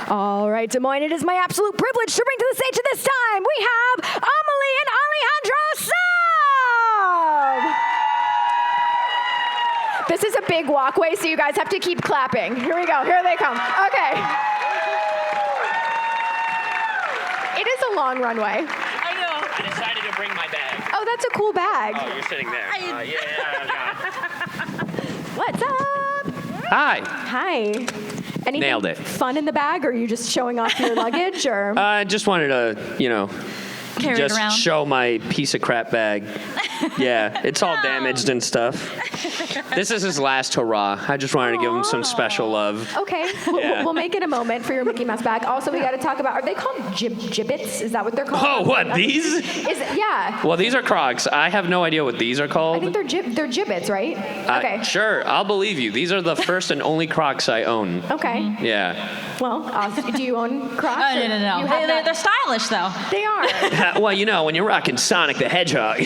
All right, Des Moines, it is my absolute privilege to bring to the stage at this time, we have Amalee and Alejandro Saab. This is a big walkway, so you guys have to keep clapping. Here we go. Here they come. Okay. It is a long runway. I know. I decided to bring my bag. Oh, that's a cool bag. Oh, you're sitting there. What's up? Hi. Hi. Anything Nailed it. fun in the bag, or are you just showing off your luggage, or? I just wanted to, Carry it around. show my piece of crap bag. Yeah, it's all damaged and stuff. This is his last hurrah. I just wanted to give him some special love. Okay, we'll make it a moment for your Mickey Mouse bag. Also, we got to talk about, are they called gibbets? Is that what they're called? Oh, what, these? Yeah. Well, these are Crocs. I have no idea what these are called. I think they're gibbets, right? Okay. Sure, I'll believe you. These are the first and only Crocs I own. Okay. Yeah. Well, do you own Crocs? Oh, no. You have They're stylish, though. They are. Well, when you're rocking Sonic the Hedgehog.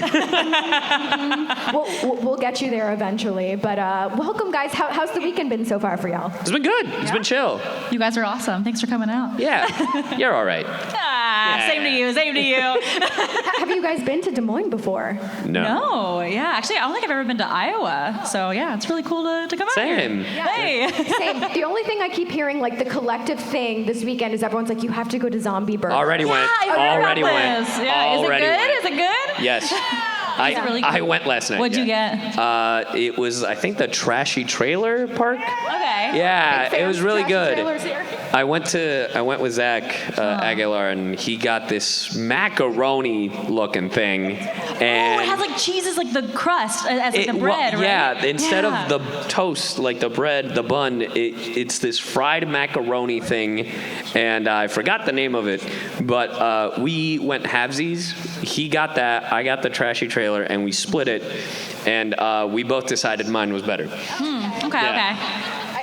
We'll get you there eventually. But welcome, guys. How's the weekend been so far for y'all? It's been good. It's been chill. You guys are awesome. Thanks for coming out. Yeah, you're all right. Same to you. Have you guys been to Des Moines before? No, yeah. Actually, I don't think I've ever been to Iowa. So, yeah, it's really cool to come out here. Same. Hey. Same. The only thing I keep hearing, like the collective thing this weekend, is everyone's like, you have to go to Zombie Burger. Already went. Already went. Yeah. Already Is went. it good? Yes. Really I went last night. What'd you get? It was, I think, the Trashy Trailer Park. Okay. Yeah, it was really good. Trailers here. I went with Zach Aguilar, and he got this macaroni-looking thing. And it has like cheeses, like the crust as like the bread, right? Yeah, instead of the toast, like the bread, the bun, it's this fried macaroni thing, and I forgot the name of it, but we went halvesies. He got that, I got the Trashy Trailer, and we split it, and we both decided mine was better. Okay.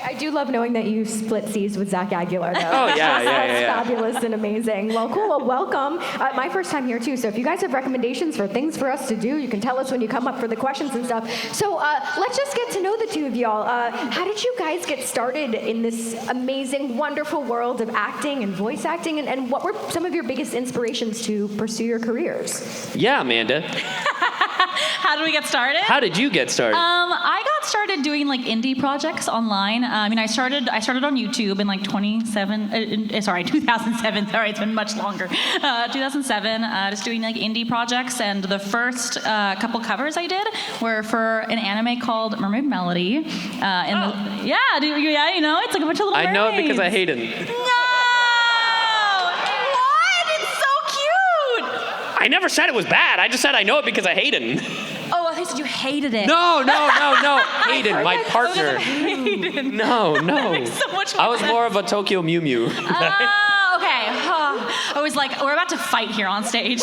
I do love knowing that you split seas with Zach Aguilar, though. Oh, yeah. That's fabulous and amazing. Well, cool. Well, welcome. My first time here, too. So if you guys have recommendations for things for us to do, you can tell us when you come up for the questions and stuff. So let's just get to know the two of y'all. How did you guys get started in this amazing, wonderful world of acting and voice acting? And what were some of your biggest inspirations to pursue your careers? Yeah, Amanda. How did we get started? How did you get started? I got started doing like indie projects online. I started on YouTube in like 2007. Sorry, it's been much longer. 2007, just doing like indie projects, and the first couple covers I did were for an anime called Mermaid Melody. It's like a bunch of little mermaids. I know it because I hate it. No! What? It's so cute! I never said it was bad. I just said I know it because I hate it. Oh, I thought you said you hated it. No. Hayden, my partner. No. So much I was more of a Tokyo Mew Mew. Oh, okay. I was like, we're about to fight here on stage.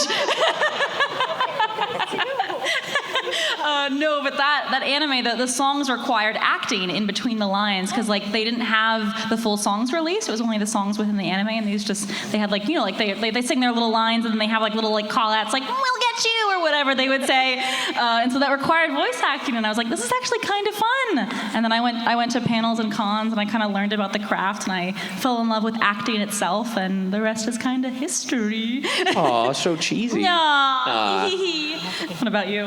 No, but that anime, the songs required acting in between the lines because like they didn't have the full songs released. It was only the songs within the anime, and they had like they sing their little lines, and then they have like little like call outs like "We'll get you" or whatever they would say, and so that required voice acting. And I was like, this is actually kind of fun. And then I went to panels and cons, and I kind of learned about the craft, and I fell in love with acting itself, and the rest is kind of history. Aw, so cheesy. Yeah. What about you?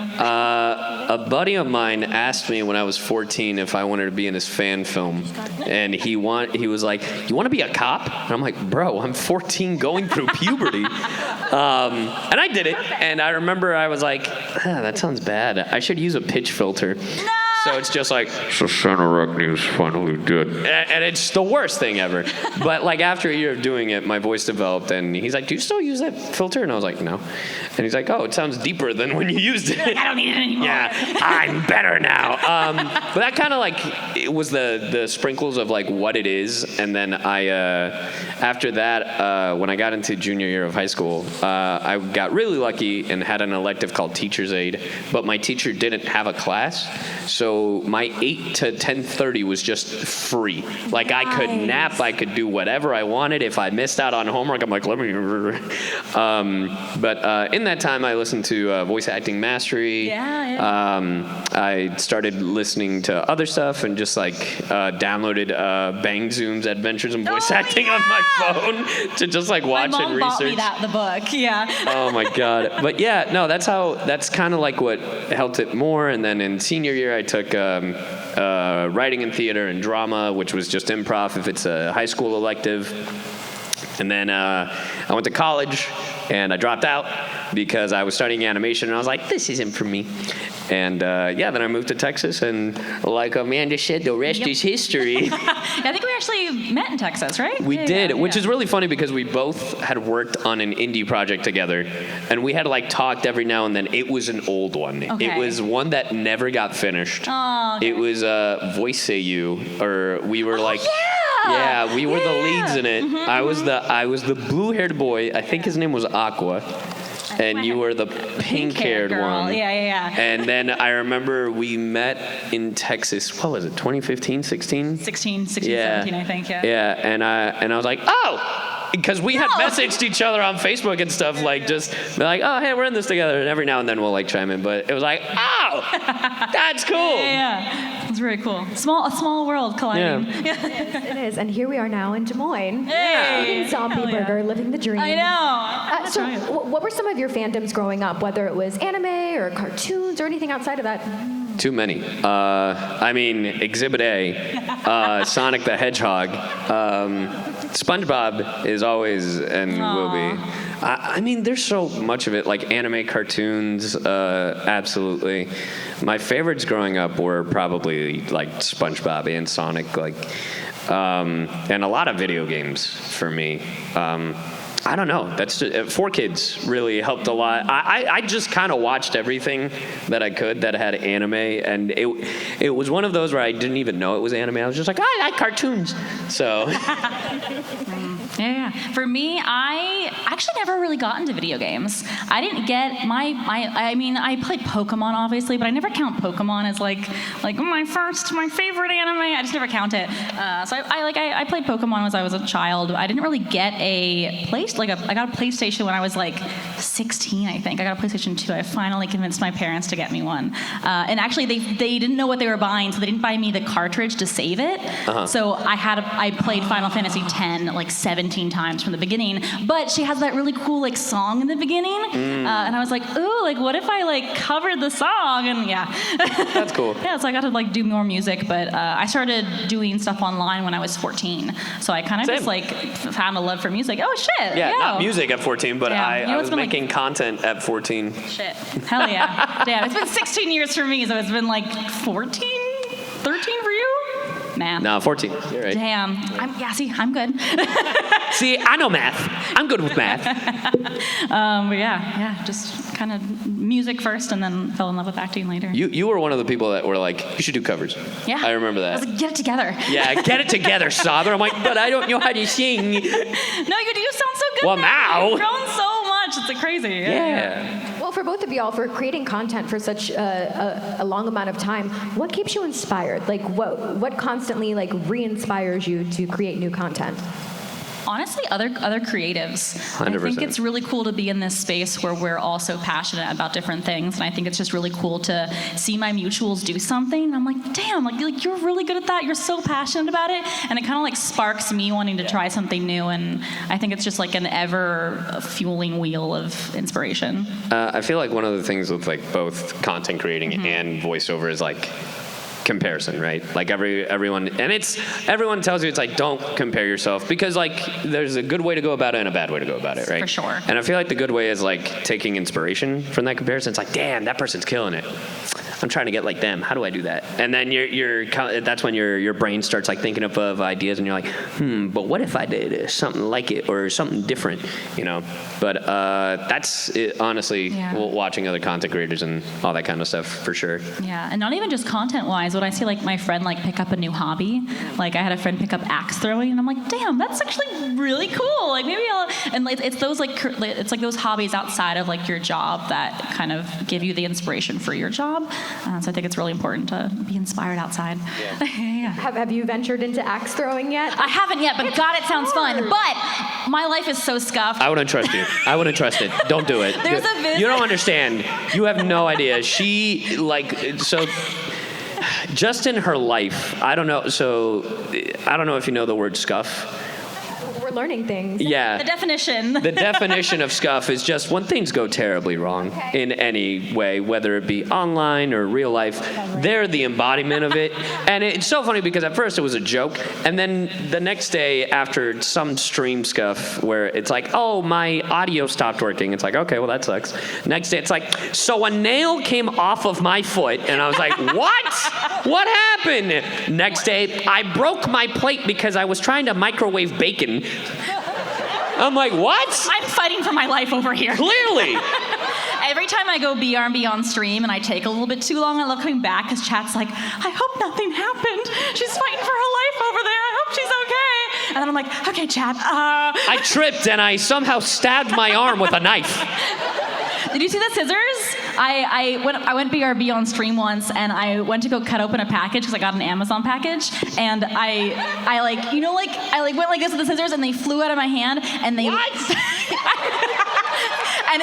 A buddy of mine asked me when I was 14 if I wanted to be in his fan film, and he was like, "You want to be a cop?" And I'm like, "Bro, I'm 14 going through puberty." And I did it, and I remember I was like, "That sounds bad. I should use a pitch filter." No! So it's just like, so Sanarachni is finally dead. And it's the worst thing ever. But like after a year of doing it, my voice developed, and he's like, "Do you still use that filter?" And I was like, "No." And he's like, "Oh, it sounds deeper than when you used it." Like, I don't need it anymore. Yeah, I'm better now. But that kind of like, it was the sprinkles of like what it is. And then after that, when I got into junior year of high school, I got really lucky and had an elective called Teacher's Aid. But my teacher didn't have a class. So So my 8 to 10:30 was just free. Like I could nap, I could do whatever I wanted. If I missed out on homework, I'm like, let me. But in that time, I listened to Voice Acting Mastery. I started listening to other stuff and just like downloaded Bang Zoom's Adventures in Voice Acting on my phone to just like watch my mom and research. bought me the book. Yeah. Oh my God. But yeah, no, that's kind of like what helped it more. And then in senior year, I took writing and theater and drama, which was just improv if it's a high school elective. And then I went to college and I dropped out because I was studying animation and I was like, this isn't for me. And then I moved to Texas and like Amanda said, the rest is history. I think we actually met in Texas, right? We did, which is really funny because we both had worked on an indie project together and we had like talked every now and then. It was an old one. Okay. It was one that never got finished. Oh, okay. It was Voice Say You, or we were like... Yeah, we were the leads in it. Mm-hmm, I was the blue-haired boy. I think his name was Aqua. And you were the pink-haired girl. one. Yeah. And then I remember we met in Texas, what was it, 2015, 16? 16, 17, I think, yeah. Yeah, and I was like, oh! Because we had messaged each other on Facebook and stuff, like just be like, oh, hey, we're in this together. And every now and then we'll like chime in. But it was like, oh, that's cool. Yeah. It's very cool. A small world colliding. It is. And here we are now in Des Moines. Hey! Eating zombie burger, living the dream. I know. So what were some of your fandoms growing up, whether it was anime or cartoons or anything outside of that? Too many. I mean, Exhibit A, Sonic the Hedgehog, SpongeBob is always and will be. I mean, there's so much of it, like anime, cartoons, absolutely. My favorites growing up were probably like SpongeBob and Sonic, like, and a lot of video games for me. I don't know. That's just, 4Kids really helped a lot. I just kind of watched everything that I could that had anime, and it was one of those where I didn't even know it was anime. I was just like, I like cartoons. So. Yeah. For me, I actually never really got into video games. I didn't get I mean, I played Pokemon, obviously, but I never count Pokemon as like my favorite anime. I just never count it. So I played Pokemon as I was a child. I didn't really get I got a PlayStation when I was like 16, I think. I got a PlayStation 2. I finally convinced my parents to get me one. And actually, they didn't know what they were buying, so they didn't buy me the cartridge to save it. So I played Final Fantasy X like 17 times from the beginning. But she has that really cool like song in the beginning, and I was like, ooh, like what if I like covered the song? And yeah, that's cool. Yeah, so I got to like do more music, but I started doing stuff online when I was 14. So I kind of just like found a love for music. Oh shit! Yeah, not music at 14, but I was making content at 14. Shit, hell yeah. Damn, it's been 16 years for me, so it's been like 14, 13 for you. Nah. No, 14. You're right. Damn. I'm good. See, I know math. I'm good with math. But yeah, just kind of music first and then fell in love with acting later. You were one of the people that were like, you should do covers. Yeah. I remember that. I was like, get it together. Yeah, get it together, Saab. I'm like, but I don't know how to sing. No, you sound so good. Well, now. You've grown so much. It's like crazy. Yeah. Well, for both of y'all, for creating content for such a long amount of time, what keeps you inspired? Like, what constantly like re-inspires you to create new content? Honestly, other creatives. 100%. I think it's really cool to be in this space where we're all so passionate about different things, and I think it's just really cool to see my mutuals do something. And I'm like, damn, like you're really good at that. You're so passionate about it, and it kind of like sparks me wanting to try something new. And I think it's just like an ever fueling wheel of inspiration. I feel like one of the things with like both content creating and voiceover is like comparison, right? Like everyone tells you it's like don't compare yourself because like there's a good way to go about it and a bad way to go about it, right? For sure. And I feel like the good way is like taking inspiration from that comparison. It's like, damn, that person's killing it. I'm trying to get like them. How do I do that? And then that's when your brain starts like thinking of ideas and you're like, but what if I did something like it or something different, you know? But that's it, honestly, watching other content creators and all that kind of stuff for sure. Yeah, and not even just content-wise. When I see like my friend like pick up a new hobby, like I had a friend pick up axe throwing, and I'm like, damn, that's actually really cool. Like maybe it's those like it's like those hobbies outside of like your job that kind of give you the inspiration for your job. So I think it's really important to be inspired outside. Yeah. Have you ventured into axe throwing yet? I haven't yet, but God, it sounds fun. But my life is so scuffed. I wouldn't trust you. I wouldn't trust it. Don't do it. There's a visit. You don't understand. You have no idea. She, just in her life, I don't know if you know the word scuff. We're learning things. Yeah. The definition. The definition of scuff is just when things go terribly wrong in any way, whether it be online or real life, they're the embodiment of it. And it's so funny because at first it was a joke, and then the next day after some stream scuff where it's like, oh, my audio stopped working. It's like, okay, well, that sucks. Next day it's like, so a nail came off of my foot, and I was like, what? What happened? Next day, I broke my plate because I was trying to microwave bacon. I'm like, what? I'm fighting for my life over here. Clearly. Every time I go BR&B on stream and I take a little bit too long, I love coming back because chat's like, I hope nothing happened. She's fighting for her life over there. I hope she's okay. And then I'm like, okay, chat. I tripped and I somehow stabbed my arm with a knife. Did you see the scissors? I went BRB on stream once, and I went to go cut open a package because I got an Amazon package, and I went like this with the scissors, and they flew out of my hand, and they. What? And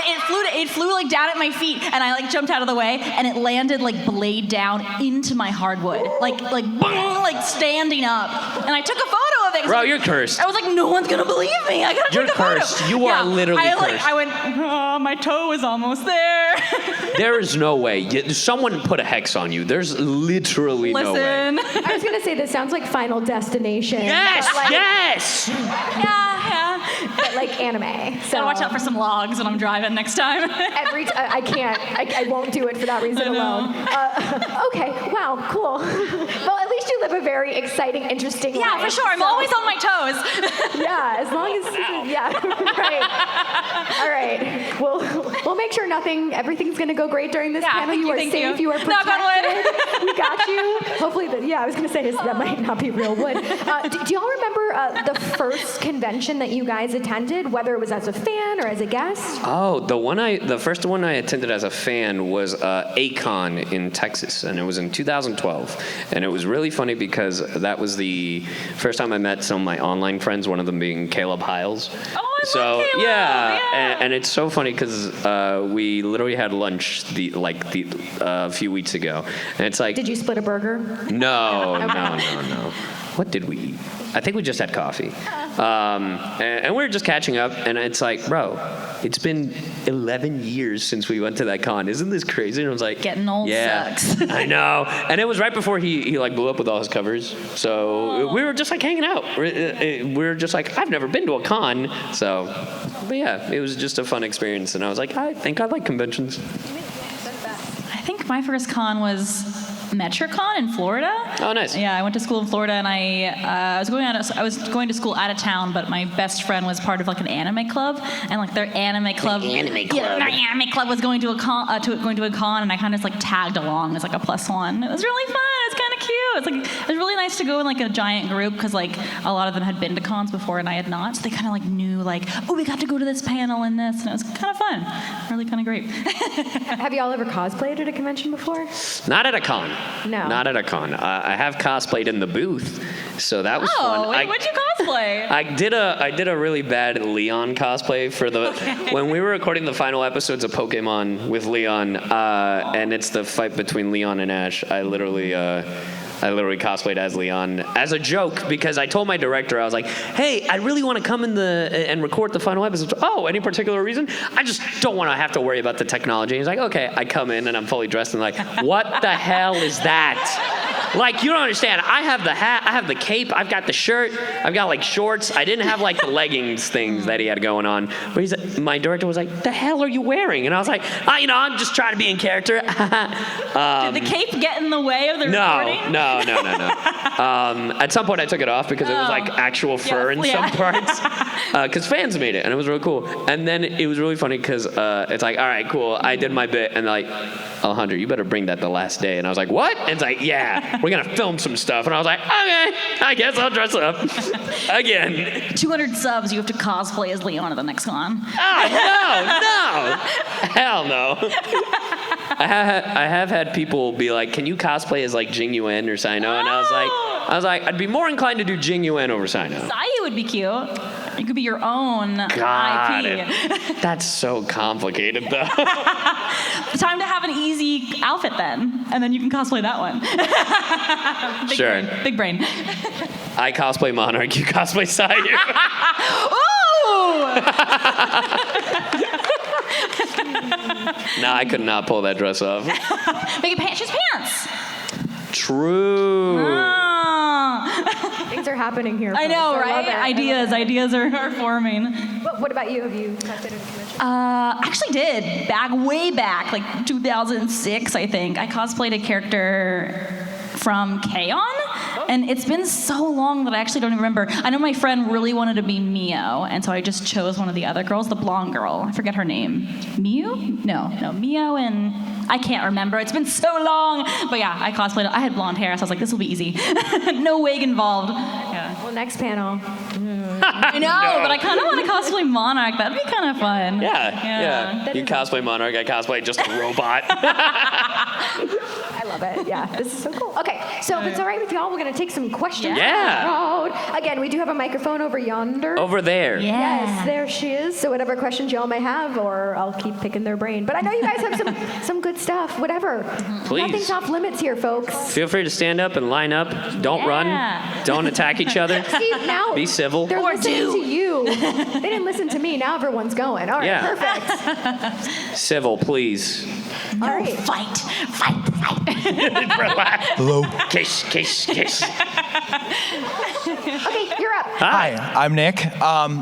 it flew like down at my feet, and I like jumped out of the way, and it landed like blade down into my hardwood, like boom, like standing up, and I took a photo of it. Bro, you're cursed. I was like, no one's gonna believe me. I gotta take a photo. You're cursed. You are literally cursed. I went, oh, my toe is almost there. There is no way. Someone put a hex on you. There's literally no way. Listen. I was going to say, this sounds like Final Destination. Yes, but yes. Yeah. But like anime. So Gotta watch out for some logs when I'm driving next time. I can't. I won't do it for that reason alone. Okay. Wow. Cool. Well, at least you live a very exciting, interesting life. Yeah, for sure. I'm always on my toes. Yeah, as long as right. All right. We'll make sure everything's gonna go great during this panel. You are safe. You are protected. Knock on wood. We got you. Hopefully, I was gonna say that might not be real wood. Do y'all remember the first convention that you guys attended, whether it was as a fan or as a guest? Oh, the first one I attended as a fan was Aokana in Texas, and it was in 2012. And it was really funny because that was the first time I met some of my online friends, one of them being Caleb Hiles. Oh, I love Caleb. Yeah. And it's so funny because we literally had lunch a few weeks ago, and it's like, did you split a burger? No. What did we eat? I think we just had coffee. And we were just catching up, and it's like, bro, it's been 11 years since we went to that con. Isn't this crazy? And I was like, getting old sucks. I know. And it was right before he like blew up with all his covers. So we were just like hanging out. We were just like, I've never been to a con. So, but yeah, it was just a fun experience. And I was like, I think I like conventions. I think my first con was MetroCon in Florida. Oh, nice. Yeah, I went to school in Florida, and I was going to school out of town, but my best friend was part of like an anime club, and like their anime club. Yeah, their anime club was going to a con, and I kind of just like tagged along as like a +1. It was really fun. It was kind of cute. It was really nice to go in like a giant group because like a lot of them had been to cons before and I had not, so they kind of like knew like, oh, we got to go to this panel and this, and it was kind of fun. Really kind of great. Have y'all ever cosplayed at a convention before? Not at a con. No. Not at a con. I have cosplayed in the booth, so that was fun. Wait, what'd you cosplay? I did a really bad Leon cosplay for when we were recording the final episodes of Pokemon with Leon, and it's the fight between Leon and Ash. I literally cosplayed as Leon as a joke because I told my director, I was like, hey, I really want to come and record the final episode. Oh, any particular reason? I just don't want to have to worry about the technology. And he's like, okay. I come in and I'm fully dressed and like, what the hell is that? Like, you don't understand. I have the hat, I have the cape, I've got the shirt, I've got like shorts. I didn't have like the leggings things that he had going on. But my director was like, the hell are you wearing? And I was like, I'm just trying to be in character. Did the cape get in the way of the recording? No. At some point I took it off because it was like actual fur in some parts. Because fans made it and it was really cool. And then it was really funny because it's like, all right, cool. I did my bit and they're like, Alejandro, you better bring that the last day. And I was like, what? And it's like, yeah, we're going to film some stuff. And I was like, okay, I guess I'll dress up again. 200 subs, you have to cosplay as Leon at the next con. Oh, no. Hell no. I have had people be like, "Can you cosplay as like Jing Yuan or Cyno?" And I was like, I'd be more inclined to do Jing Yuan over Cyno. Sayu would be cute. You could be your own God, IP. that's so complicated though. Time to have an easy outfit then, and then you can cosplay that one. Big Sure. brain, big brain. I cosplay Monarch, you cosplay Sayu. Ooh! Nah, I could not pull that dress off. Make it she's pants. True. Ah. Things are happening here. I know, folks. right? love it. Ideas are forming. What about you? Have you cosplayed at a convention? Actually did. Way back, like 2006, I think. I cosplayed a character from K-On! And it's been so long that I actually don't even remember. I know my friend really wanted to be Mio, and so I just chose one of the other girls, the blonde girl. I forget her name. Miu? No, Mio and... I can't remember. It's been so long. But yeah, I cosplayed. I had blonde hair, so I was like, this will be easy. No wig involved. Yeah. Well, next panel. I know, but I kind of want to cosplay Monarch. That'd be kind of fun. Yeah. You cosplay Monarch, I cosplay just a robot. I love it. Yeah, this is so cool. Okay, so if it's all right with y'all, we're going to take some questions. Yeah. Road. Again, we do have a microphone over yonder. Over there. Yes, there she is. So whatever questions y'all may have, or I'll keep picking their brain. But I know you guys have some good stuff. Whatever. Please. Nothing's off limits here, folks. Feel free to stand up and line up. Don't run. Don't attack each other. See, now Be civil. they're listening to you. They didn't listen to me. Now everyone's going. All right, Yeah. perfect. Civil, please. All right. Fight. Relax. Hello. Kiss. Okay, you're up. Hi, I'm Nick. I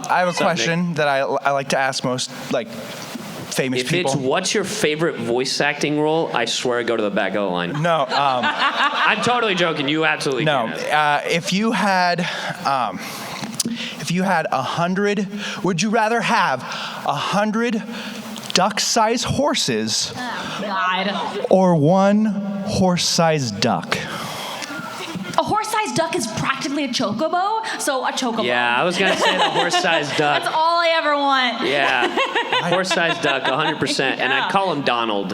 have a up, question that I like to ask most famous If people. it's what's your favorite voice acting role, I swear I go to the back of the line. No, I'm totally joking. You absolutely no. can. If you had 100, would you rather have 100 duck-sized horses God. or one horse-sized duck? A horse-sized duck is practically a chocobo, so a chocobo. Yeah, I was going to say the horse-sized duck. That's all I ever want. Yeah, horse-sized duck, 100%. And I'd call him Donald.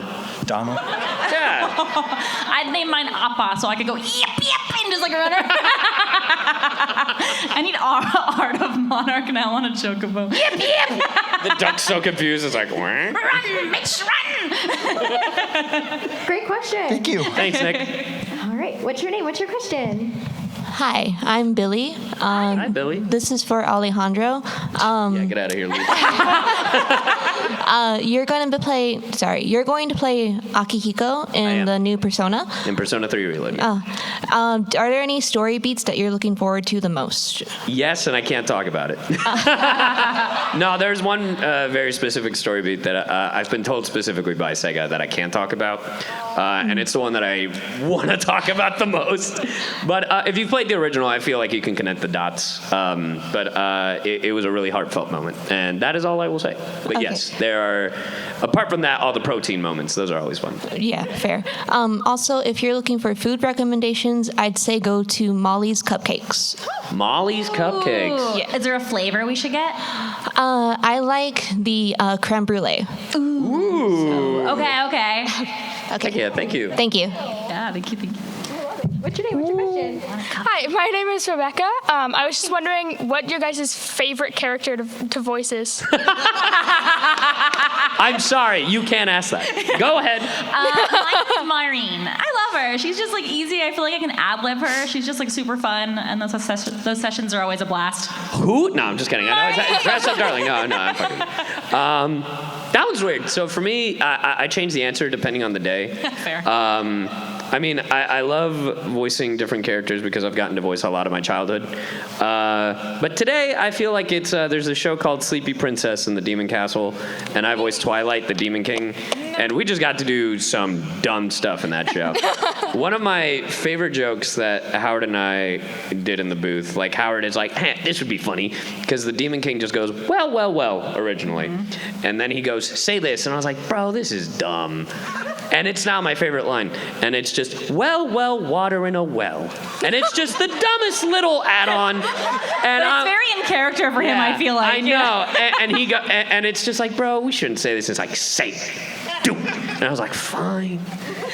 Donald? Yeah. I'd name mine Appa, so I could go yip, and just like run around. I need Art of Monarch now on a chocobo. Yip. The duck's so confused. It's like, Run, bitch, run. Great question. Thank you. Thanks, Nick. All right. What's your name? What's your question? Hi, I'm Billy. Hi, Billy. This is for Alejandro. Yeah, get out of here, Lee. You're going to play Akihiko in the new Persona. In Persona 3 Reloaded. Are there any story beats that you're looking forward to the most? Yes, and I can't talk about it. No, there's one very specific story beat that I've been told specifically by Sega that I can't talk about. And it's the one that I want to talk about the most. But if you've played the original, I feel like you can connect the dots. But it was a really heartfelt moment. And that is all I will say. But yes, there are, apart from that, all the protein moments. Those are always fun. Yeah, fair. Also, if you're looking for food recommendations, I'd say go to Molly's Cupcakes. Molly's Cupcakes. Yeah. Is there a flavor we should get? I like the creme brulee. Ooh. Okay. Okay. Yeah, thank you. Thank you. Yeah, thank you. What's your name? What's your question? Hi, my name is Rebecca. I was just wondering what your guys' favorite character to voice is. I'm sorry, you can't ask that. Go ahead. Mine is Myrene. I love her. She's just like easy. I feel like I can ad-lib her. She's just like super fun, and those sessions are always a blast. Who? No, I'm just kidding. I know it's Dress Up Darling. No, I'm fucking. That was weird. So for me, I change the answer depending on the day. Fair. I mean, I love voicing different characters because I've gotten to voice a lot of my childhood. But today, I feel like it's there's a show called Sleepy Princess in the Demon Castle, and I voiced Twilight, the Demon King, and we just got to do some dumb stuff in that show. One of my favorite jokes that Howard and I did in the booth, like Howard is like, this would be funny, because the Demon King just goes, well, originally. And then he goes, say this, and I was like, bro, this is dumb. And it's now my favorite line. And it's just, well, water in a well. And it's just the dumbest little add-on. And But it's very in character for him, I feel like. I know. And he go, and it's just like, bro, we shouldn't say this. It's like, say it. Do it. And I was like, fine.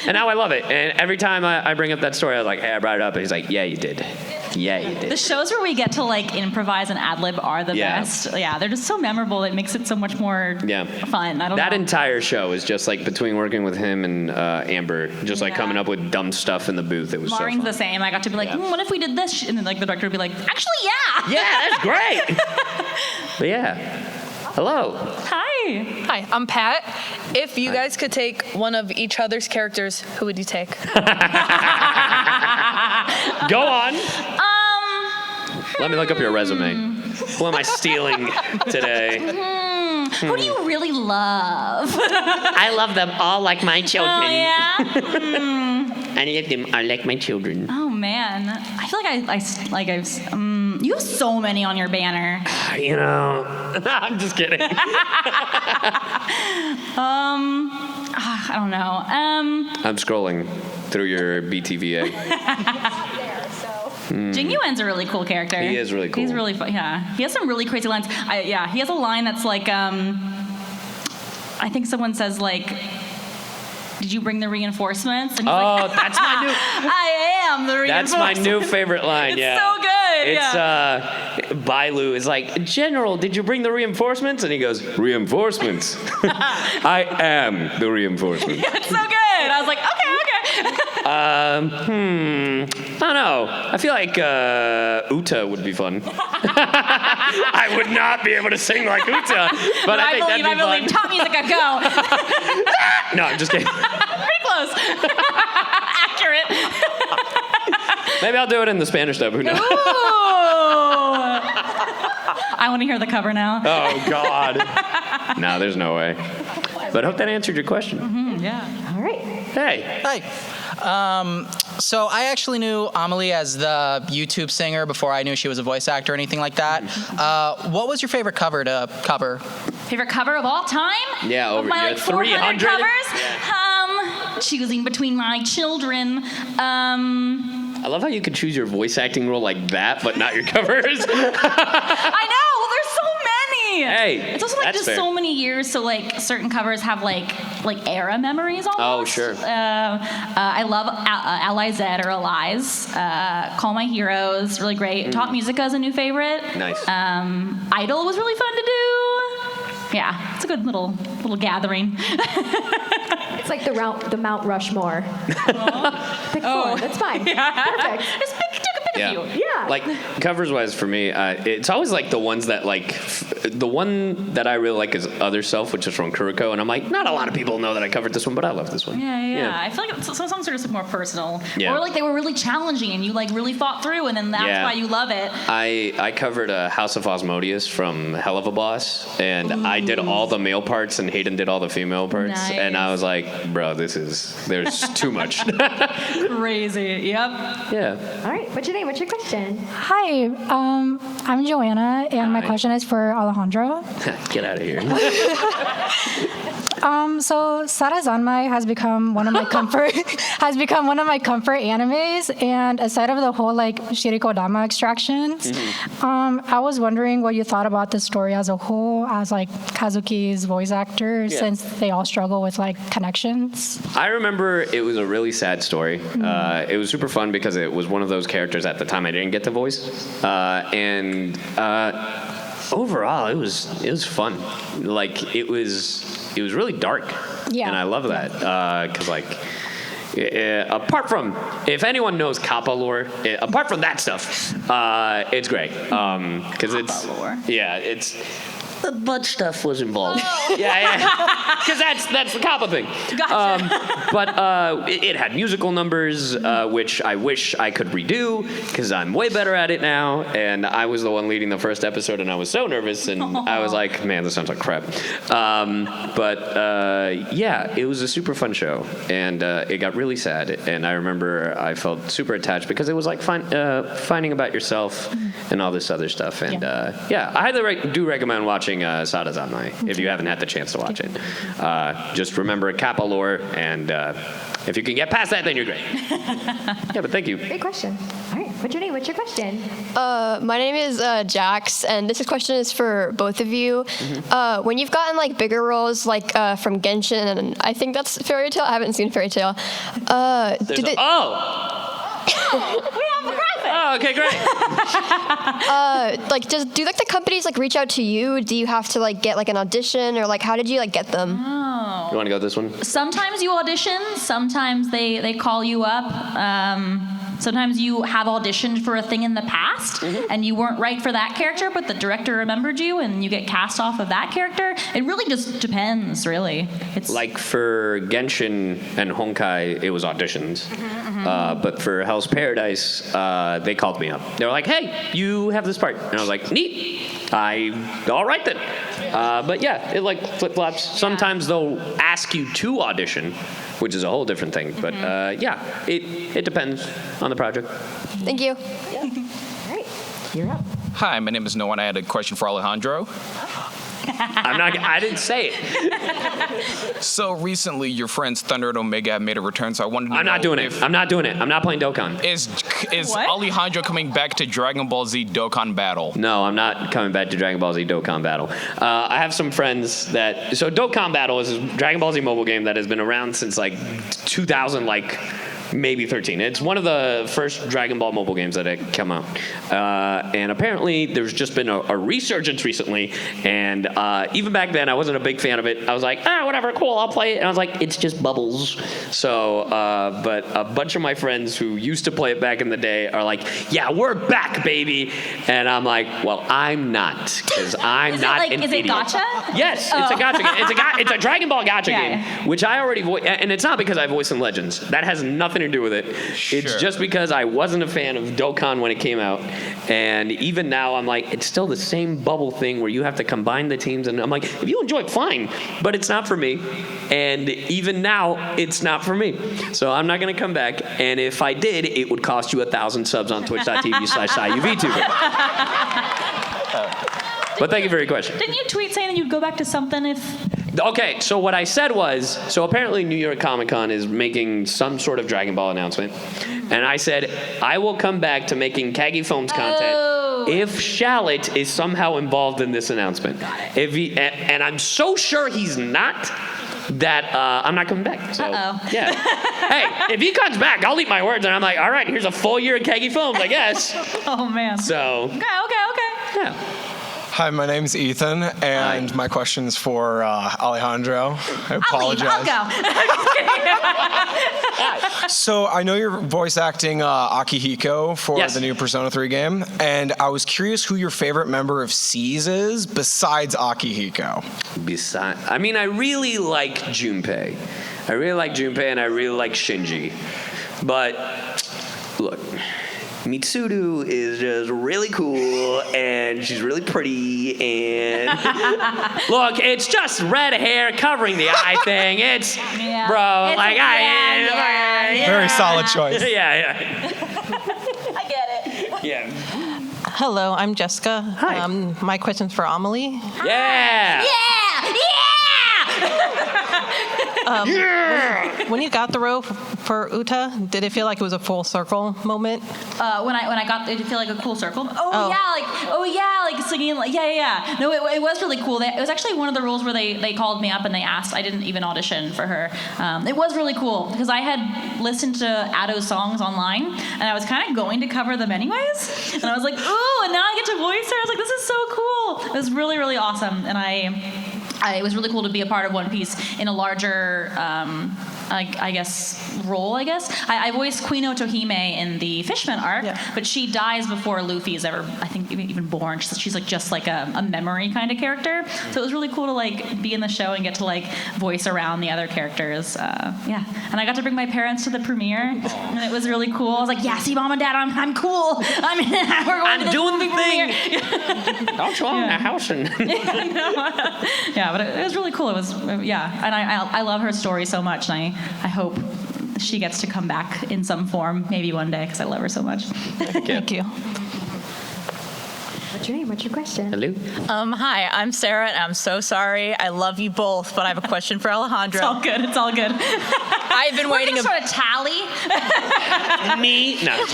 And now I love it. And every time I bring up that story, I was like, hey, I brought it up. And he's like, yeah, you did. Yeah, you did. The shows where we get to like improvise and ad-lib are the best. Yeah, they're just so memorable. It makes it so much more fun. I don't know. That entire show is just like between working with him and Amber, just like coming up with dumb stuff in the booth. It was so fun. The same. I got to be like, what if we did this? And then like the director would be like, actually, yeah. Yeah, that's great. But yeah. Hello. Hi. Hi, I'm Pat. If you guys could take one of each other's characters, who would you take? Go on. Let me look up your resume. Who am I stealing today? Who do you really love? I love them all like my children. Oh, yeah? Any of them are like my children. Oh, man. I feel like you have so many on your banner. You know, I'm just kidding. I don't know. I'm scrolling through your BTVA. Jing Yuan's a really cool character. He is really cool. He's really fun. Yeah, he has some really crazy lines. He has a line that's like, I think someone says like, "Did you bring the reinforcements?" And he's like, that's my new. I am the reinforcements. That's my new favorite line. It's so good. It's Bailu is like, General, did you bring the reinforcements? And he goes, reinforcements. I am the reinforcements. Yeah, it's so good. I was like, okay. I don't know. I feel like Uta would be fun. I would not be able to sing like Uta, but I think that'd be fun. Top music, go. No, I'm just kidding. Pretty close. Accurate. Maybe I'll do it in the Spanish dub. Who knows? I want to hear the cover now. Oh, God. No, there's no way. But I hope that answered your question. Yeah. All right. Hey. Hi. So I actually knew Amalee as the YouTube singer before I knew she was a voice actor or anything like that. What was your favorite cover to cover? Favorite cover of all time? Yeah, of my like 400 300 covers. Choosing between my children. I love how you could choose your voice acting role like that, but not your covers. I know. Well, there's so many. Hey, it's also like just fair. so many years. So like certain covers have like era memories almost. Oh, sure. I love Ally Z or Allies. Call My Heroes, really great. Top Musica is a new favorite. Nice. Idol was really fun to do. Yeah, it's a good little gathering. It's like the Mount Rushmore. Pick four. That's fine. Perfect. Just pick a few. Yeah. Like covers-wise for me, it's always like the ones that like the one that I really like is Other Self, which is from Kuroko, and I'm like, not a lot of people know that I covered this one, but I love this one. Yeah. I feel like some songs are just more personal, Yeah. or like they were really challenging, and you like really fought through, and then that's why you love it. I covered House of Osmodius from Hell of a Boss, and I did all the male parts, and Hayden did all the female parts, Nice. and I was like, bro, there's too much. Crazy. Yep. Yeah. All right. What's your name? What's your question? Hi, I'm Joanna, and my question is for Alejandro. Get out of here. So Sada Zanmai has become one of my comfort animes, and aside of the whole like Shirikodama extractions, I was wondering what you thought about the story as a whole, as like Kazuki's voice actor, since they all struggle with like connections. I remember it was a really sad story. It was super fun because it was one of those characters at the time I didn't get to voice, and overall it was fun. Like it was really dark, and I love that because like. Apart from, if anyone knows Kappa lore, apart from that stuff, it's great. Because it's the butt stuff was involved. Yeah. Because that's the Kappa thing. Gotcha. But it had musical numbers, which I wish I could redo because I'm way better at it now. And I was the one leading the first episode, and I was so nervous, and I was like, man, this sounds like crap. It was a super fun show, and it got really sad. And I remember I felt super attached because it was like finding about yourself and all this other stuff. And I highly do recommend watching Sada Zanmai if you haven't had the chance to watch it. Just remember Kappa lore, and if you can get past that, then you're great. Yeah, but thank you. Great question. All right. What's your name? What's your question? My name is Jax, and this question is for both of you. When you've gotten like bigger roles, like from Genshin, and I think that's Fairy Tail. I haven't seen Fairy Tail. We have the graphic. Oh, okay, great. Like, do like the companies like reach out to you? Do you have to like get like an audition, or like how did you like get them? Oh. You want to go with this one? Sometimes you audition. Sometimes they call you up. Sometimes you have auditioned for a thing in the past and you weren't right for that character, but the director remembered you and you get cast off of that character. It really just depends, really. It's like for Genshin and Honkai, it was auditions. But for Hell's Paradise, they called me up. They were like, hey, you have this part. And I was like, neat. All right then. But yeah, it like flip-flops. Sometimes they'll ask you to audition, which is a whole different thing. But yeah, it depends on the project. Thank you. All right, you're up. Hi, my name is Noah, and I had a question for Alejandro. I didn't say it. So recently, your friends Thunder and Omega have made a return. So I wanted to know I'm not doing it. I'm not doing it. I'm not playing Dokkan. Is Alejandro coming back to Dragon Ball Z Dokkan Battle? No, I'm not coming back to Dragon Ball Z Dokkan Battle. I have some friends that... So Dokkan Battle is a Dragon Ball Z mobile game that has been around since like 2000, like... maybe 13. It's one of the first Dragon Ball mobile games that had come out. And apparently there's just been a resurgence recently. And even back then, I wasn't a big fan of it. I was like, whatever, cool, I'll play it. And I was like, it's just bubbles. So, but a bunch of my friends who used to play it back in the day are like, yeah, we're back, baby. And I'm like, well, I'm not. Because I'm not an idiot. Is it gacha? Yes, it's a gacha game. It's a Dragon Ball gacha game, which I already voiced. And it's not because I voiced in Legends. That has nothing to do with it. Sure. It's just because I wasn't a fan of Dokkan when it came out. And even now, I'm like, it's still the same bubble thing where you have to combine the teams. And I'm like, if you enjoy it, fine. But it's not for me. And even now, it's not for me. So I'm not going to come back. And if I did, it would cost you 1,000 subs on twitch.tv/SciUVTuber. But thank you for your question. Didn't you tweet saying that you'd go back to something if... Okay, so what I said was, so apparently New York Comic Con is making some sort of Dragon Ball announcement. And I said, I will come back to making Kagi Phones content if Shallot is somehow involved in this announcement. If he, and I'm so sure he's not, that I'm not coming back. So, yeah. Hey, if he comes back, I'll eat my words. And I'm like, all right, here's a full year of Kagi Phones, I guess. Oh, man. So. Okay. Yeah. Hi, my name's Ethan, and my question's for Alejandro. I apologize. I'll go. So I know you're voice acting Akihiko for the new Persona 3 game, and I was curious who your favorite member of SEAS is besides Akihiko. I mean, I really like Junpei. And I really like Shinji. But, look... Mitsuru is just really cool, and she's really pretty, and look, it's just red hair covering the eye thing. It's, bro, it's like, Very solid choice. Yeah. I get it. Yeah. Hello, I'm Jessica. Hi. My question's for Amalee. Yeah. When you got the role for Uta, did it feel like it was a full circle moment? When I got, did it feel like a cool circle? Like singing, yeah. No, it was really cool. It was actually one of the roles where they called me up and they asked. I didn't even audition for her. It was really cool because I had listened to Ado's songs online and I was kind of going to cover them anyways. And I was like, ooh, and now I get to voice her. I was like, this is so cool. It was really, really awesome. And it was really cool to be a part of One Piece in a larger, I guess, role, I voiced Queen Otohime in the Fishman arc, but she dies before Luffy is ever, I think, even born. She's like just like a memory kind of character. So it was really cool to like be in the show and get to like voice around the other characters. And I got to bring my parents to the premiere, and it was really cool. I was like, yeah, see, Mom and Dad, I'm cool. I'm doing the thing. Don't you own a house? Yeah, but it was really cool. It was, and I love her story so much, and I hope she gets to come back in some form, maybe one day, because I love her so much. Thank you. What's your name? What's your question? Hello. Hi, I'm Sarah, and I'm so sorry. I love you both, but I have a question for Alejandro. It's all good. I've been waiting. Sort of tally. Me? No.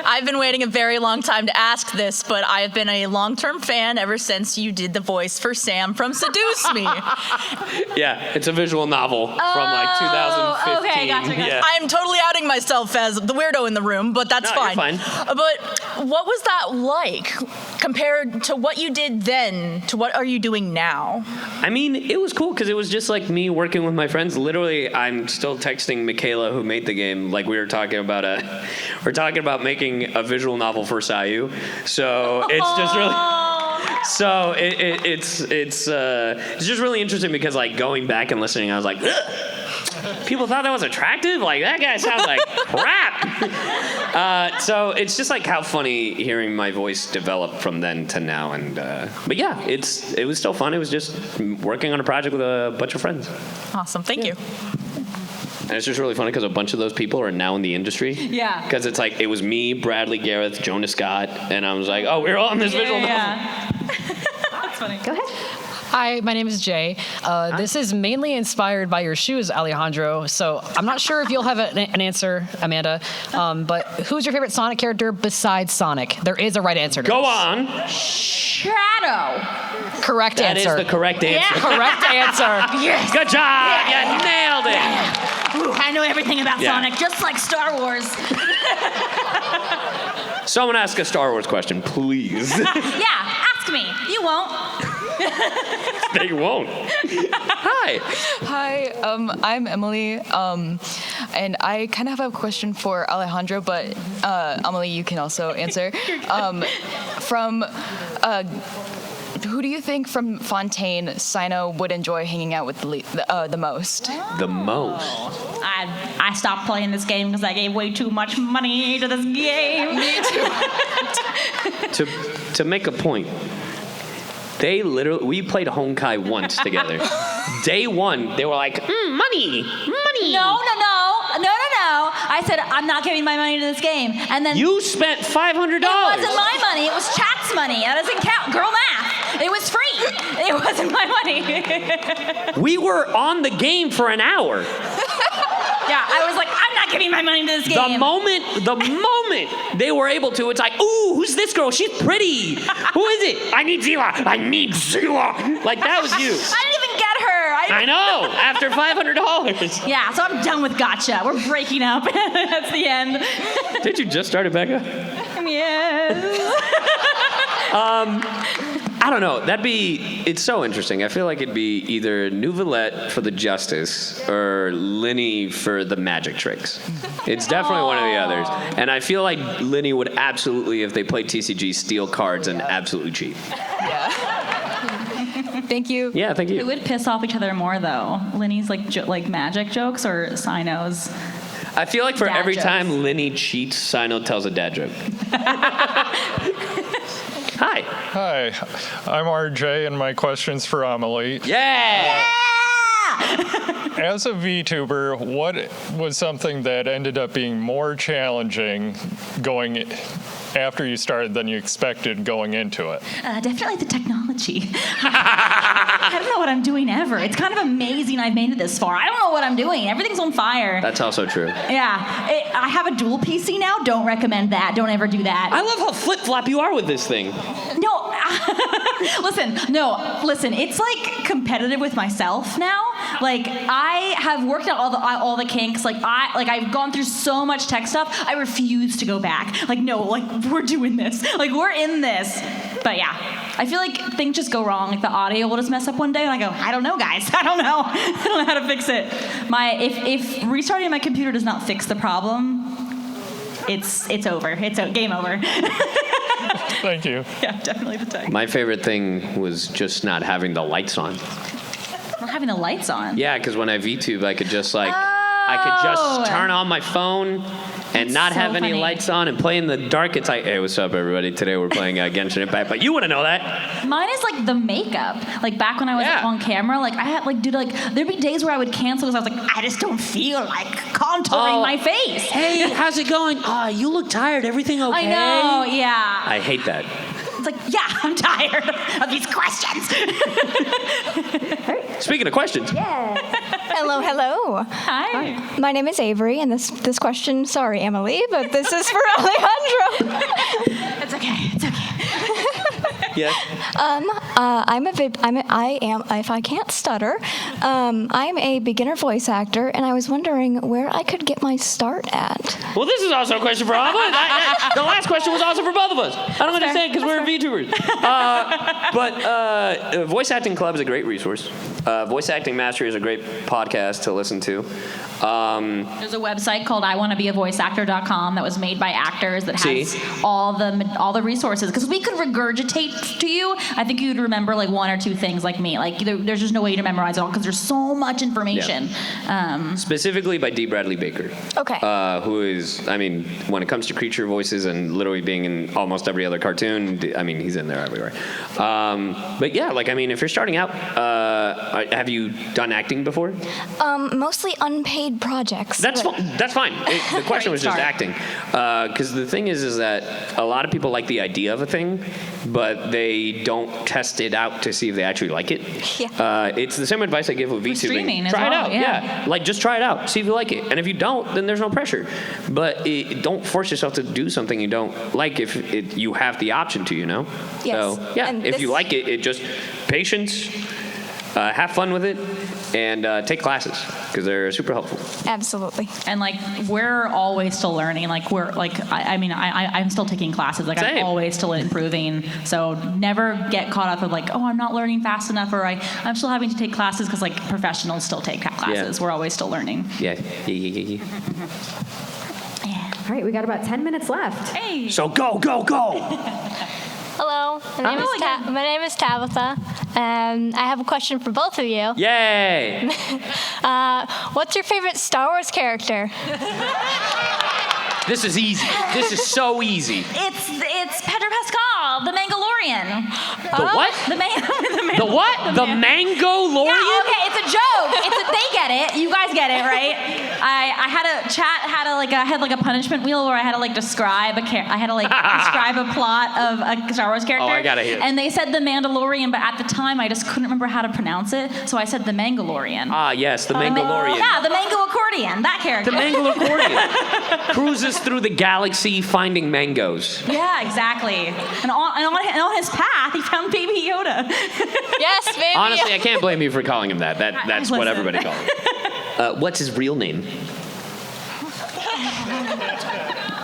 I've been waiting a very long time to ask this, but I've been a long-term fan ever since you did the voice for Sam from Seduce Me. Yeah, it's a visual novel from like 2015. Okay, gotcha. Yeah. I'm totally outing myself as the weirdo in the room, but that's No, fine. you're fine. But what was that like compared to what you did then to what are you doing now? I mean, it was cool because it was just like me working with my friends. Literally, I'm still texting Michaela, who made the game. Like we were talking about making a visual novel for Sayu. So it's just really. So it's just really interesting because like going back and listening, I was like, ugh! People thought that was attractive. Like that guy sounds like crap. So it's just like how funny hearing my voice develop from then to now. And but yeah, it was still fun. It was just working on a project with a bunch of friends. Awesome, thank you. And it's just really funny because a bunch of those people are now in the industry. Yeah. Because it's like, it was me, Bradley Gareth, Jonas Scott, and I was like, oh, we're all on this visual novel. That's funny. Go ahead. Hi, my name is Jay. This is mainly inspired by your shoes, Alejandro. So I'm not sure if you'll have an answer, Amanda. But who's your favorite Sonic character besides Sonic? There is a right answer to Go this. on. Shadow. Correct answer. That is the correct answer. Yeah. Correct answer. Yes. Good job. You nailed it. Ooh, I know everything about Yeah. Sonic, just like Star Wars. Someone ask a Star Wars question, please. Yeah, ask me. You won't. They won't. Hi. Hi, I'm Emily, and I kind of have a question for Alejandro, but Amalee, you can also answer. Who do you think from Fontaine Cyno would enjoy hanging out with the most? The most? I stopped playing this game because I gave way too much money to this game. Me too. To make a point, we played Honkai once together. Day one, they were like, money. No. I said, I'm not giving my money to this game. And then You spent $500. It wasn't my money. It was chat's money. That doesn't count. Girl math. It was free. It wasn't my money. We were on the game for an hour. Yeah, I was like, I'm not giving my money to this game. The moment they were able to, it's like, ooh, who's this girl? She's pretty. Who is it? I need Zila. Like, that was you. I didn't even get her. I know, after $500. Yeah, so I'm done with gotcha. We're breaking up. That's the end. Did you just start it, Becca? Yes. I don't know. It's so interesting. I feel like it'd be either Nouvellette for the justice or Linny for the magic tricks. It's definitely one of the others. And I feel like Linny would absolutely, if they played TCG, steal cards and absolutely cheat. Thank you. Yeah, thank you. Who would piss off each other more, though? Linny's like magic jokes or Cyno's? I feel like for Dad every jokes. time Linny cheats, Cyno tells a dad joke. Hi. Hi, I'm RJ, and my question's for Amalee. Yeah! As a VTuber, what was something that ended up being more challenging going after you started than you expected going into it? Definitely the technology. I don't know what I'm doing ever. It's kind of amazing I've made it this far. I don't know what I'm doing. Everything's on fire. That's also true. Yeah. I have a dual PC now. Don't recommend that. Don't ever do that. I love how flip-flop you are with this thing. No. Listen. It's like competitive with myself now. Like I have worked out all the kinks. I've gone through so much tech stuff. I refuse to go back. Like no. Like we're doing this. Like we're in this. But yeah, I feel like things just go wrong. Like the audio will just mess up one day, and I go, I don't know, guys. I don't know. I don't know how to fix it. If restarting my computer does not fix the problem, it's over. It's game over. Thank you. Yeah, definitely the tech. My favorite thing was just not having the lights on. Not having the lights on. Yeah, because when I VTube, I could just turn on my phone and not so have any funny. lights on and play in the dark. It's like, hey, what's up, everybody? Today we're playing Genshin Impact, but you wouldn't know that. Mine is like the makeup. Like back when I was on camera, like I had there'd be days where I would cancel because I was like, I just don't feel like contouring my face. Hey, how's it going? You look tired. Everything okay? I know, yeah. I hate that. It's like, yeah, I'm tired of these questions. Speaking of questions. Hello, hello. Hi. My name is Avery, and this question, sorry, Amalee, but this is for Alejandro. It's okay. It's okay. Yeah. If I can't stutter, I'm a beginner voice actor, and I was wondering where I could get my start at. Well, this is also a question for all of us. The last question was also for both of us. I don't understand because we're VTubers. But Voice Acting Club is a great resource. Voice Acting Mastery is a great podcast to listen to. There's a website called iwannabeavoiceactor.com that was made by actors that has all the resources. Because we could regurgitate to you, I think you'd remember like one or two things like me. Like there's just no way to memorize it all because there's so much information. Yeah. Specifically by D. Bradley Baker. Okay. Who is, I mean, when it comes to creature voices and literally being in almost every other cartoon, I mean, he's in there everywhere. But yeah, like, I mean, if you're starting out, have you done acting before? Mostly unpaid projects. That's fine. The question was just acting. Because the thing is that a lot of people like the idea of a thing, but they don't test it out to see if they actually like it. Yeah. It's the same advice I give with VTubing. Streaming as Try it well, out. yeah. Like, just try it out. See if you like it. And if you don't, then there's no pressure. But don't force yourself to do something you don't like if you have the option to, you know? Yes. So, yeah, And if you like it, it just patience, have fun with it, and take classes because they're super helpful. Absolutely. And like we're always still learning. Like we're like I'm still taking classes. Like Same. I'm always still improving. So never get caught up with like, oh, I'm not learning fast enough, or I'm still having to take classes because like professionals still take classes. Yeah. We're always still learning. Yeah. All right, we got about 10 minutes left. Hey. So go. Hello, my name is Tabitha, and I have a question for both of you. Yay! What's your favorite Star Wars character? This is easy. This is so easy. It's Pedro Pascal, the Mandalorian. The what? The what? The Mangolorian? Yeah, okay, it's a joke. They get it. You guid get it, right? I had a punishment wheel where I had to like describe describe a plot of a Star Wars character. Oh, I gotta hear. And they said the Mandalorian, but at the time I just couldn't remember how to pronounce it, so I said the Mangolorian. Ah, yes, the Mangolorian. Yeah, the Mango Accordion, that character. The Mango Accordion cruises through the galaxy finding mangoes. Yeah, exactly. And on his path, he found Baby Yoda. Yes, Baby Honestly, Yoda. I can't blame you for calling him that. That's what everybody calls him. What's his real name?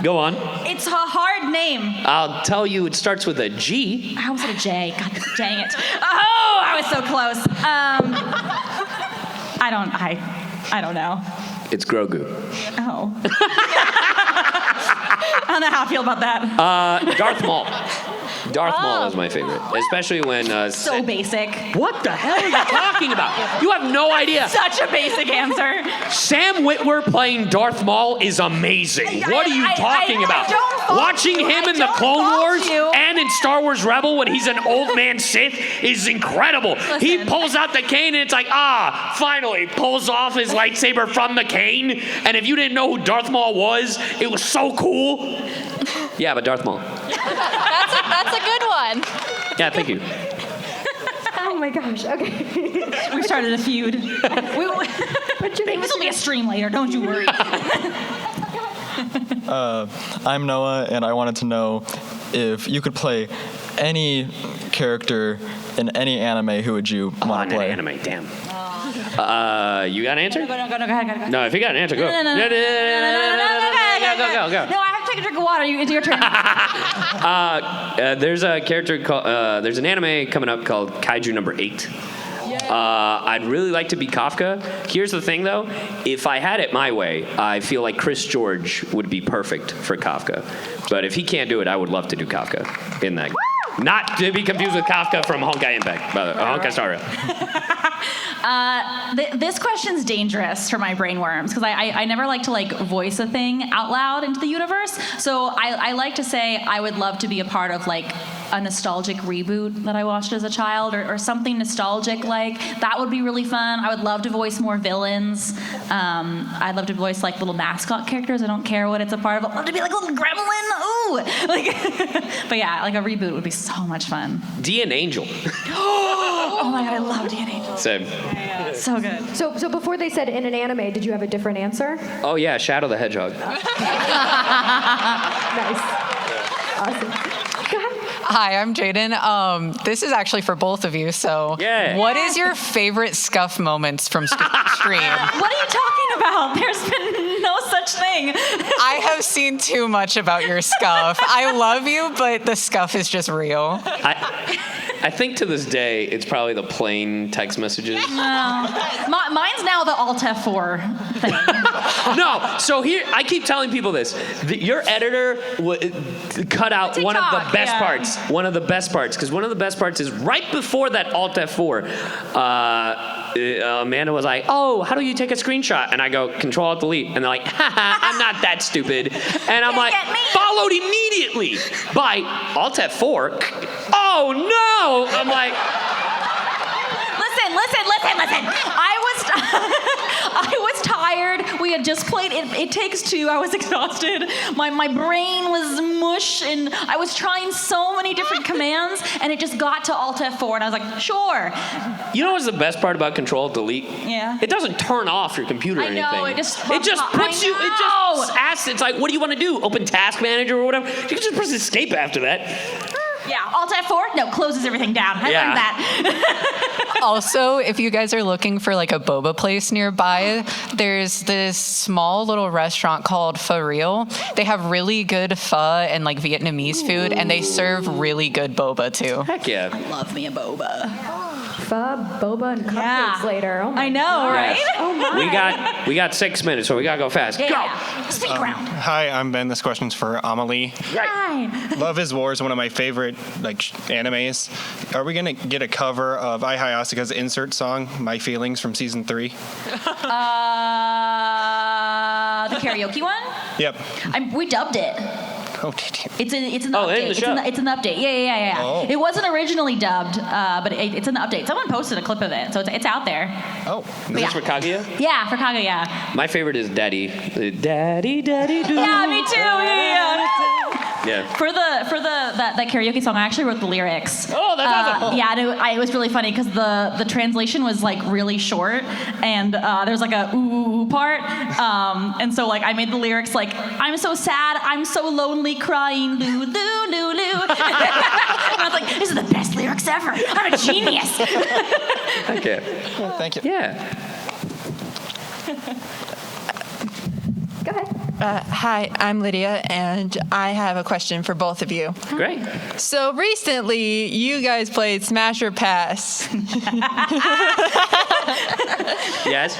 Go on. It's a hard name. I'll tell you, it starts with a G. How was it a J? God dang it. Oh, I was so close. I don't know. It's Grogu. Oh. I don't know how I feel about that. Darth Maul. Darth Maul is my favorite, especially when... so basic. What the hell are you talking about? You have no idea. Such a basic answer. Sam Witwer playing Darth Maul is amazing. What are you talking about? Watching him in the Clone Wars and in Star Wars Rebel when he's an old man Sith is incredible. He pulls out the cane and it's like, finally, pulls off his lightsaber from the cane. And if you didn't know who Darth Maul was, it was so cool. Yeah, but Darth Maul. That's a good one. Yeah, thank you. Oh my gosh. Okay. We started a feud. This will be a stream later. Don't you worry. I'm Noah, and I wanted to know if you could play any character in any anime, who would you want to play? Anime, damn. You got an answer? Go ahead. No, if you got an answer, go. No. Go. No, I have to take a drink of water. It's your turn. There's a character called, there's an anime coming up called Kaiju number 8. I'd really like to be Kafka. Here's the thing, though. If I had it my way, I feel like Chris George would be perfect for Kafka. But if he can't do it, I would love to do Kafka in that. Not to be confused with Kafka from Honkai Impact, by the way. Honkai Star Rail. This question's dangerous for my brainworms because I never like to like voice a thing out loud into the universe. So I like to say I would love to be a part of like a nostalgic reboot that I watched as a child, or something nostalgic like that would be really fun. I would love to voice more villains. I'd love to voice like little mascot characters. I don't care what it's a part of. I'd love to be like a little gremlin. Ooh, like, but yeah, like a reboot would be so much fun. D and Angel. Oh my god, I love D and Angel. Same. So good. So before they said in an anime, did you have a different answer? Oh yeah, Shadow the Hedgehog. Nice. Awesome. Hi, I'm Jaden. This is actually for both of you. So, what is your favorite scuff moments from stream? What are you talking about? There's been no such thing. I have seen too much about your scuff. I love you, but the scuff is just real. I think to this day, it's probably the plain text messages. No. Mine's now the Alt F4 thing. No, so here, I keep telling people this. Your editor cut out one of the best parts. One of the best parts, because one of the best parts is right before that Alt F4. Amanda was like, "Oh, how do you take a screenshot?" And I go, "Control Alt Delete," and they're like, "Haha, I'm not that stupid." And I'm like, followed immediately by Alt F4. Oh no! I'm like, listen. I was tired. We had just played It Takes Two. I was exhausted. My brain was mush, and I was trying so many different commands, and it just got to Alt F4, and I was like, sure. you know what's the best part about Control Alt Delete? Yeah. It doesn't turn off your computer or I anything. know, it just puts you, it just asks, it's like, what do you want to do? Open Task Manager or whatever? You can just press escape after that. Yeah, Alt F4, no, closes everything down. I learned that. Also, if you guys are looking for like a boba place nearby, there's this small little restaurant called Pho Real. They have really good pho and like Vietnamese food, and they serve really good boba too. Heck yeah. I love me a boba. Pho, boba, and cupcakes later. Oh my I know, God. right? Oh my. We got 6 minutes, so we gotta go fast. Yeah. Speak round. Hi, I'm Ben. This question's for Amalee. Hi. Love is War is one of my favorite animes. Are we gonna get a cover of Ai Hayasuka's insert song, "My Feelings" from season 3? The karaoke one? Yep. We dubbed it. Oh, did you? It's an Oh, update. in the show. It's an update. Yeah. Oh. It wasn't originally dubbed, but it's an update. Someone posted a clip of it, so it's out there. Oh. Is this for Kaguya? Yeah, for Kaguya. Yeah. My favorite is Daddy. Daddy, Daddy, do. Yeah, me too. Yeah. Yeah. For that karaoke song, I actually wrote the lyrics. Oh, that's awesome. Yeah, and it was really funny because the translation was like really short, and there's like a ooh part, and so like I made the lyrics like, "I'm so sad, I'm so lonely, crying, loo loo loo loo." And I was like, "These are the best lyrics ever. I'm a genius." Okay. Thank you. Yeah. Go ahead. Hi, I'm Lydia, and I have a question for both of you. Great. So recently, you guys played Smash or Pass. Yes.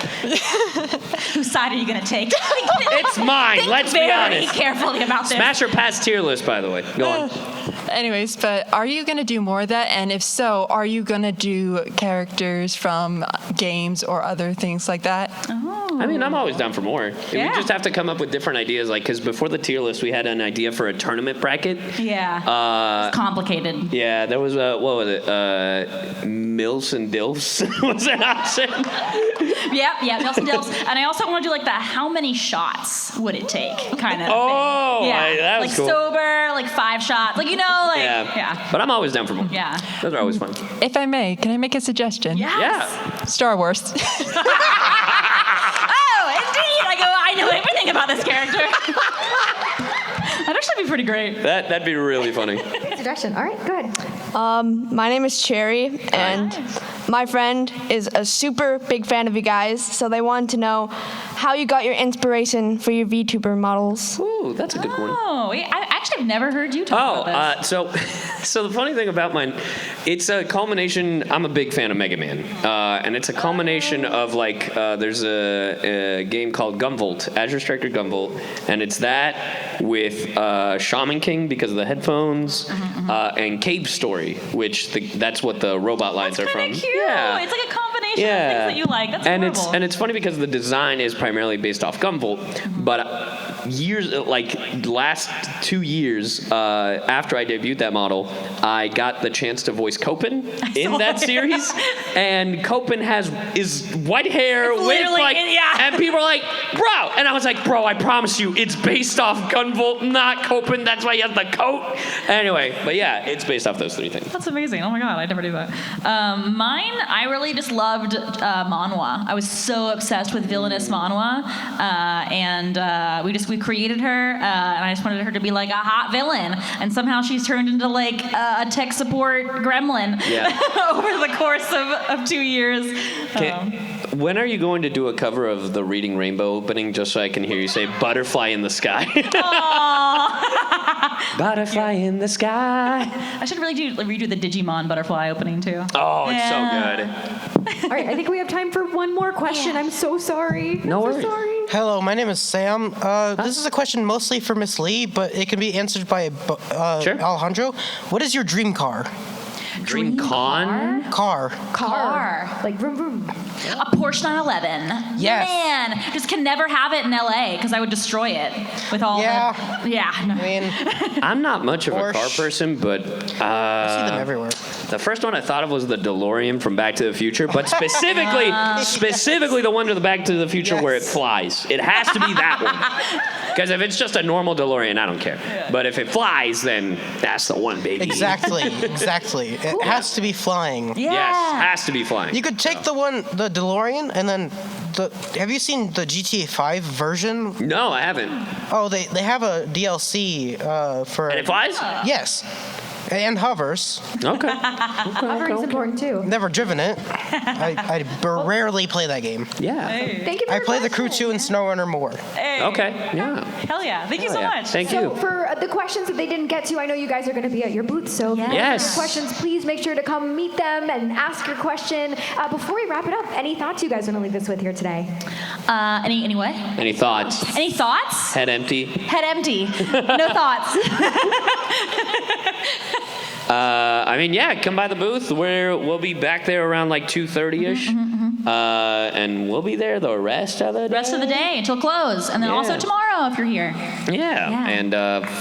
Whose side are you gonna take? It's mine. Think Let's be very honest. carefully about this. Smash or Pass tier list, by the way. Go on. Anyways, but are you going to do more of that? And if so, are you going to do characters from games or other things like that? I mean, I'm always down for more. We just have to come up with different ideas. Like, because before the tier list, we had an idea for a tournament bracket. Yeah. It's complicated. Yeah, there was what was it? Milfs and Dilfs was an option. Yeah, Milfs and Dilfs. And I also want to do like that. How many shots would it take? Kind of. Oh, thing. Yeah. that was like cool. sober, like 5 shots. Like yeah. But I'm always down for more. Yeah. Those are always fun. If I may, can I make a suggestion? Yes. Yeah. Star Wars. Oh, indeed. I know everything about this character. That'd actually be pretty great. That'd be really funny. Suggestion. All right, go ahead. My name is Cherry, and my friend is a super big fan of you guys, so they wanted to know how you got your inspiration for your VTuber models. Ooh, that's a good one. Oh, I actually have never heard you talk about this. So the funny thing about mine, it's a culmination. I'm a big fan of Mega Man, and it's a culmination of like there's a game called Gunvolt, Azure Striker Gunvolt, and it's that with Shaman King because of the headphones, and Cave Story, which that's what the robot lines are from. Cute. Yeah. It's like a combination of things that you like. That's and adorable. it's funny because the design is primarily based off Gunvolt, but last 2 years after I debuted that model, I got the chance to voice Copen in that series, and Copen is white hair with like, and people are like, bro, and I was like, bro, I promise you, it's based off Gunvolt, not Copen. That's why he has the coat. Anyway, but yeah, it's based off those 3 things. That's amazing. Oh my god, I never knew that. Mine, I really just loved manhwa. I was so obsessed with villainous manhwa, and we created her, and I just wanted her to be like a hot villain, and somehow she's turned into like a tech support gremlin over the course of 2 years. When are you going to do a cover of the Reading Rainbow opening, just so I can hear you say "Butterfly in the Sky"? Butterfly in the sky. I should really redo the Digimon butterfly opening too. Oh, it's so good. All right, I think we have time for one more question. I'm so sorry. No worries. So sorry. Hello, my name is Sam. This is a question mostly for Miss Lee, but it can be answered by Alejandro. What is your dream car? Dream con? Car. Like vroom vroom. A Porsche 911. Yes. Man, just can never have it in LA because I would destroy it with all the. Yeah. No. I mean, I'm not much of a car person, but I see them everywhere. The first one I thought of was the DeLorean from Back to the Future, but specifically the one to the Back to the Future where it flies. It has to be that one. Because if it's just a normal DeLorean, I don't care. But if it flies, then that's the one, baby. Exactly. It has to be flying. Yes, has to be flying. You could take the DeLorean, and then have you seen the GTA 5 version? No, I haven't. Oh, they have a DLC for. And it flies? Yes. And hovers. Okay. Hovering's important too. Never driven it. I rarely play that game. Yeah. Thank you for I your play the Crew question. 2 and SnowRunner more. Okay. Yeah. Hell yeah. Thank you so much. Thank So you. for the questions that they didn't get to, I know you guys are going to be at your booth, so if you have Yes. any questions, please make sure to come meet them and ask your question. Before we wrap it up, any thoughts you guys want to leave us with here today? Any what? Any thoughts? Any thoughts? Head empty? Head empty. No thoughts. I mean, yeah, come by the booth. We'll be back there around like 2:30ish, and we'll be there the rest of the day. Until close, and then also tomorrow if you're here. Yeah. And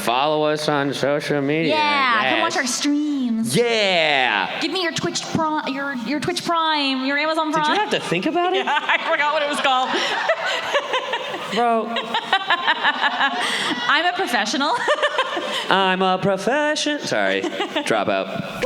follow us on social media. Yeah, come watch our streams. Yeah. Give me your Twitch Prime, your Twitch Prime, your Amazon Prime. Did you have to think about it? Yeah, I forgot what it was called. Bro. I'm a professional. I'm a profession. Sorry. Drop out.